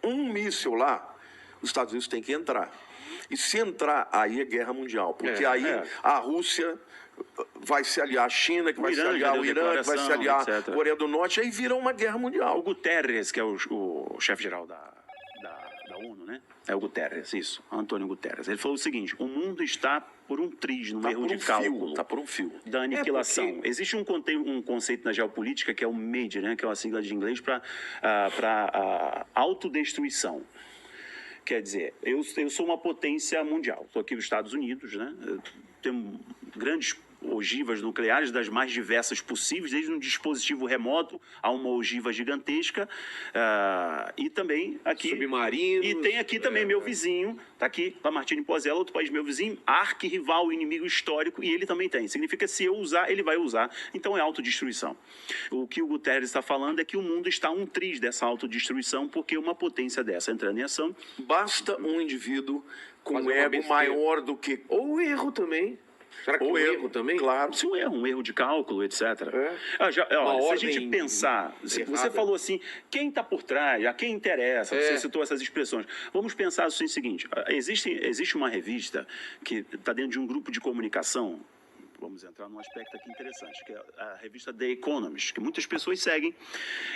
um míssil lá, os Estados Unidos têm que entrar. E se entrar, aí é guerra mundial. Porque aí a Rússia vai se aliar à China, que vai se aliar ao Irã, que vai se aliar à Coreia do Norte, aí vira uma guerra mundial. O Guterres, que é o chefe-geral da ONU, né? É o Guterres, isso, Antônio Guterres. Ele falou o seguinte: o mundo está por um triz, num erro de cálculo. Está por um fio. Da aniquilação. Existe um conceito na geopolítica que é o MAD, né? Que é uma sigla de inglês para autodestruição. Quer dizer, eu sou uma potência mundial. Estou aqui nos Estados Unidos, né? Tenho grandes ogivas nucleares das mais diversas possíveis, desde um dispositivo remoto a uma ogiva gigantesca, e também aqui... Submarinos. E tem aqui também meu vizinho, está aqui, Lamartine Pozella, outro país meu vizinho, arquirrival, inimigo histórico, e ele também tem. Significa que se eu usar, ele vai usar. Então é autodestruição. O que o Guterres está falando é que o mundo está um triz dessa autodestruição, porque uma potência dessa entrando em ação... Basta um indivíduo com um ego maior do que... Ou erro também. Será que ou erro também? Claro. Se um erro de cálculo, etc. Se a gente pensar, você falou assim, quem está por trás, a quem interessa, você citou essas expressões. Vamos pensar assim o seguinte: existe uma revista que está dentro de um grupo de comunicação. Vamos entrar num aspecto aqui interessante, que é a revista The Economist, que muitas pessoas seguem.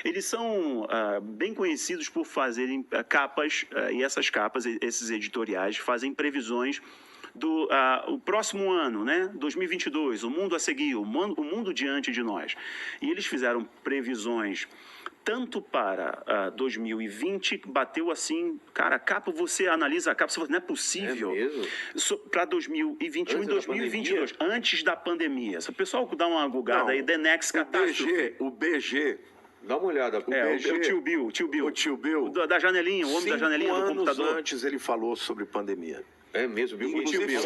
Eles são bem conhecidos por fazerem capas, e essas capas, esses editoriais, fazem previsões do o próximo ano, né? 2022, o mundo a seguir, o mundo diante de nós. E eles fizeram previsões tanto para 2020, bateu assim, cara, a capa, você analisa a capa, você fala, não é possível. É mesmo? Para 2021 e 2022, antes da pandemia. Se o pessoal dá uma gugada aí, The Next Catastrophe. O BG... Dá uma olhada. O BG, o tio Bill. O tio Bill. Da janelinha, o homem da janelinha do computador. 5 anos antes ele falou sobre pandemia. É mesmo, Bill. Inclusive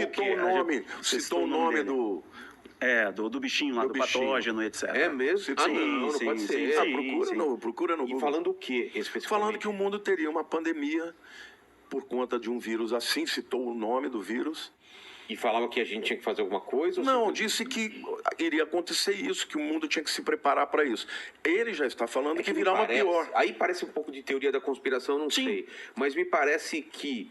citou o nome do... do bichinho lá, do patógeno, etc. É mesmo? Não pode ser. Procura no Google. E falando o quê, especificamente? Falando que o mundo teria uma pandemia por conta de um vírus assim, citou o nome do vírus. E falava que a gente tinha que fazer alguma coisa? Não, disse que iria acontecer isso, que o mundo tinha que se preparar para isso. Ele já está falando que virá uma pior. Aí parece um pouco de teoria da conspiração, não sei. Mas me parece que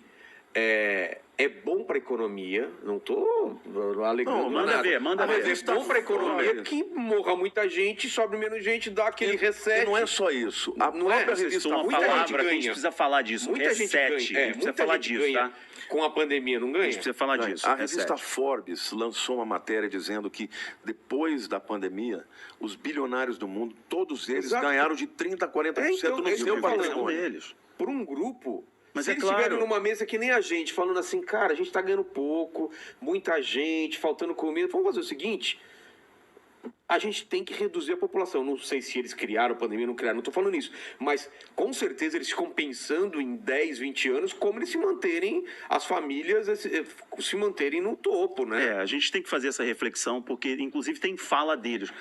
é bom para a economia, não estou alegando nada. Manda ver. Mas é bom para a economia que morra muita gente, sobe menos gente, dá aquele reset. E não é só isso. A não própria revista, muita gente ganha. A gente precisa falar disso. Muita gente ganha. A gente precisa falar disso, tá? Com a pandemia, não ganha? A gente precisa falar disso. A revista Forbes lançou uma matéria dizendo que depois da pandemia, os bilionários do mundo, todos eles ganharam de 30% a 40% no seu patrimônio. Por um grupo... Mas se eles estiverem numa mesa que nem a gente, falando assim, cara, a gente tá ganhando pouco, muita gente, faltando comida, vamos fazer o seguinte... A gente tem que reduzir a população. Não sei se eles criaram a pandemia, não criaram, não estou falando isso. Mas, com certeza, eles ficam pensando em 10, 20 anos como eles se manterem, as famílias se manterem no topo, né? A gente tem que fazer essa reflexão, porque, inclusive, tem fala deles,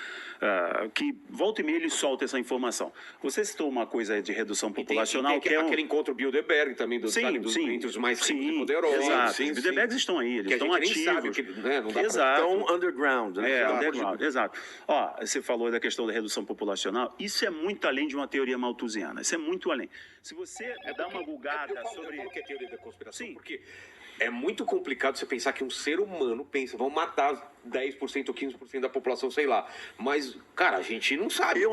que volta e meia eles soltam essa informação. Você citou uma coisa de redução populacional, que é aquele encontro Bilderberg também, entre os mais ricos e poderosos. Exato. Os Bilderbergs estão aí, eles estão ativos. Sabe que, né, não dá Estão underground. Underground, exato. Você falou da questão da redução populacional. Isso é muito além de uma teoria malthusiana. Isso é muito além. Se você dá uma bugada sobre... Eu falo que é teoria da conspiração, porque é muito complicado você pensar que um ser humano pensa, vão matar 10% ou 15% da população, sei lá. Mas, cara, a gente não sabe. Tem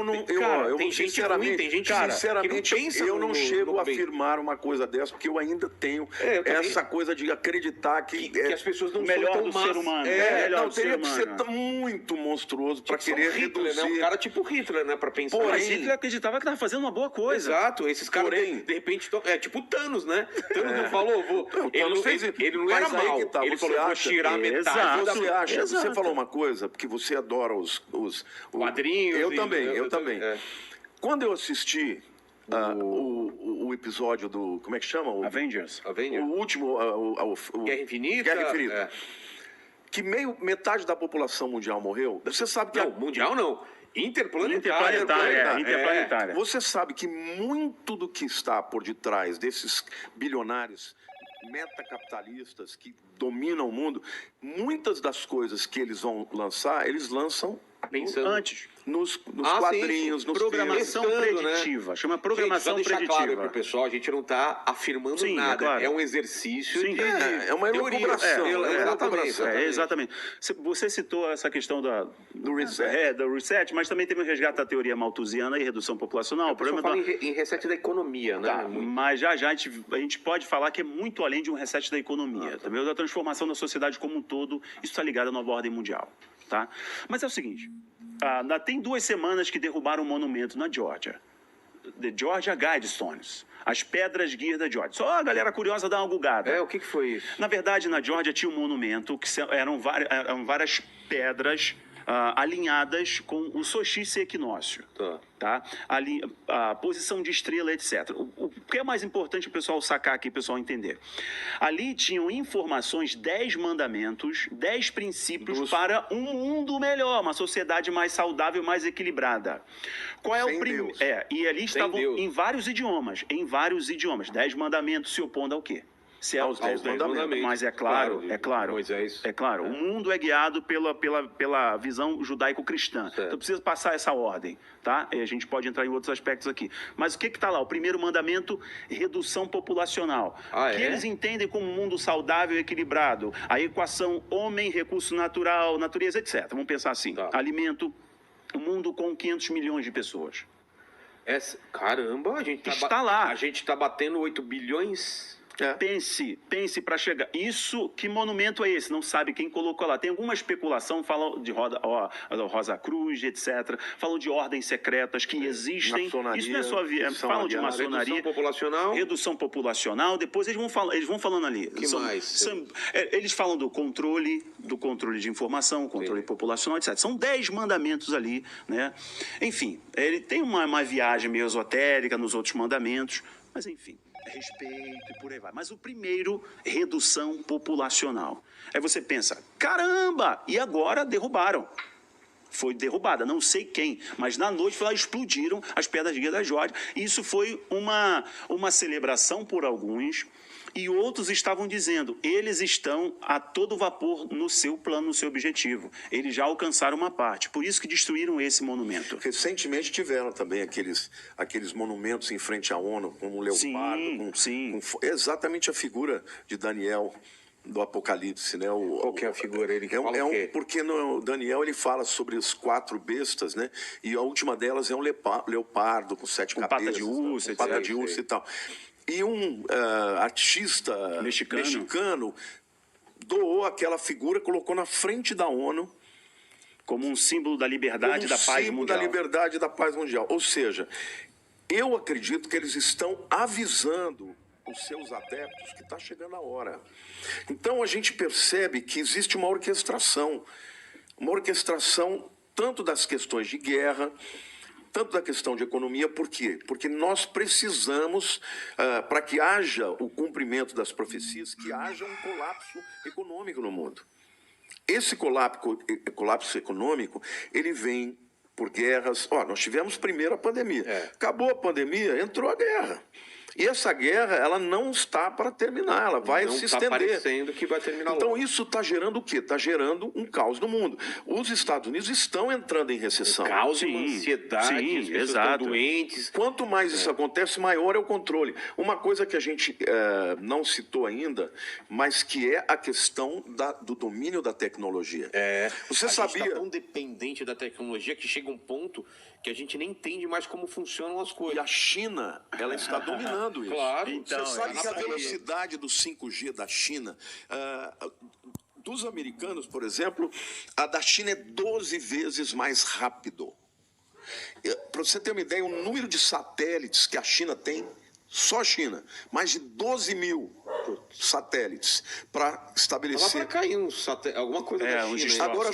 gente ruim, tem gente sinceramente, que não pensa eu não chego a afirmar uma coisa dessa, porque eu ainda tenho essa coisa de acreditar que as pessoas não melhor são tão do ser humano. Não, teria que ser muito monstruoso para querer Hitler, reduzir. Né? Um cara tipo Hitler, né? Para pensar. Mas Hitler acreditava que estava fazendo uma boa coisa. Exato, esses caras, de repente, tipo Thanos, né? Thanos não falou, ele não era mal. Ele falou, vou tirar metade. Você falou uma coisa, porque você adora os quadrinhos. Eu também. Quando eu assisti o episódio do... Como é que chama? Avengers. O último... Guerra Infinita. Guerra Infinita. Que metade da população mundial morreu. Você sabe que... Não, mundial não. Interplanetária. Você sabe que muito do que está por detrás desses bilionários metacapitalistas que dominam o mundo, muitas das coisas que eles vão lançar, eles lançam Pensando antes. Nos quadrinhos, nos programação filmes. preditiva. Chama programação preditiva. Claro pro pessoal, a gente não está afirmando nada. Claro. É um exercício de... É uma elucubração. Exatamente. Você citou essa questão do reset, mas também teve um resgate da teoria malthusiana e redução populacional. O problema fala em reset da economia, né? Mas já a gente pode falar que é muito além de um reset da economia, também da transformação da sociedade como um todo. Isso está ligado à nova ordem mundial. Tá? Mas é o seguinte, tem 2 semanas que derrubaram um monumento na Geórgia. The Georgia Guidestones. As pedras guias da Geórgia. Só a galera curiosa dá uma bugada. O que foi isso? Na verdade, na Geórgia tinha um monumento que eram várias pedras alinhadas com o solstício e equinócio. Tá? Ali, a posição de estrela, etc. O que é mais importante o pessoal sacar aqui, o pessoal entender? Ali tinham informações, 10 mandamentos, 10 princípios para um mundo melhor, uma sociedade mais saudável, mais equilibrada. Qual é o primeiro? E ali estavam em vários idiomas. 10 mandamentos se opondo ao quê? Aos 10 mandamentos. Mas é claro. Moisés. É claro, o mundo é guiado pela visão judaico-cristã. Então precisa passar essa ordem, tá? E a gente pode entrar em outros aspectos aqui. Mas o que está lá? O primeiro mandamento, redução populacional. Que eles entendem como um mundo saudável e equilibrado. A equação homem, recurso natural, natureza, etc. Vamos pensar assim. Alimento, um mundo com 500 milhões de pessoas. Caramba, a gente está lá. A gente está batendo 8 bilhões... Pense para chegar. Isso, que monumento é esse? Não sabe quem colocou lá. Tem alguma especulação, falam de Rosa Cruz, etc. Falam de ordens secretas que existem. Maçonaria, isso não é só falam de maçonaria. Redução populacional. Depois eles vão falando ali. Eles falam do controle de informação, controle populacional, etc. São 10 mandamentos ali, né? Enfim, ele tem uma viagem meio esotérica nos outros mandamentos, mas enfim. Respeito e por aí vai. Mas o primeiro, redução populacional. Aí você pensa, caramba, e agora derrubaram. Foi derrubada, não sei quem, mas na noite explodiram as pedras guias da Geórgia. Isso foi uma celebração por alguns, e outros estavam dizendo, eles estão a todo vapor no seu plano, no seu objetivo. Eles já alcançaram uma parte, por isso que destruíram esse monumento. Recentemente tiveram também aqueles monumentos em frente à ONU, como o leopardo, com exatamente a figura de Daniel do Apocalipse, né? Qual que é a figura? Ele fala o quê? Porque no Daniel ele fala sobre as 4 bestas, né? E a última delas é um leopardo com 7 cabeças. Pata de urso e tal. E um artista mexicano doou aquela figura, colocou na frente da ONU como um símbolo da liberdade e da paz mundial. Símbolo da liberdade e da paz mundial. Ou seja, eu acredito que eles estão avisando os seus adeptos que está chegando a hora. Então a gente percebe que existe uma orquestração tanto das questões de guerra, tanto da questão de economia. Por quê? Porque nós precisamos, para que haja o cumprimento das profecias, que haja um colapso econômico no mundo. Esse colapso econômico, ele vem por guerras. Nós tivemos primeiro a pandemia. Acabou a pandemia, entrou a guerra. E essa guerra, ela não está para terminar, ela vai se estender. Não está parecendo que vai terminar logo. Então isso está gerando o quê? Está gerando um caos no mundo. Os Estados Unidos estão entrando em recessão. Um caos, uma ansiedade, as pessoas estão doentes. Quanto mais isso acontece, maior é o controle. Uma coisa que a gente não citou ainda, mas que é a questão do domínio da tecnologia. Você sabia? A gente está tão dependente da tecnologia que chega um ponto que a gente nem entende mais como funcionam as coisas. E a China, ela está dominando isso. Claro. Então, você sabe que a velocidade do 5G da China, dos americanos, por exemplo, a da China é 12 vezes mais rápido. Para você ter uma ideia, o número de satélites que a China tem, só a China, mais de 12 mil satélites para estabelecer... Lá para cair alguma coisa da China. Agora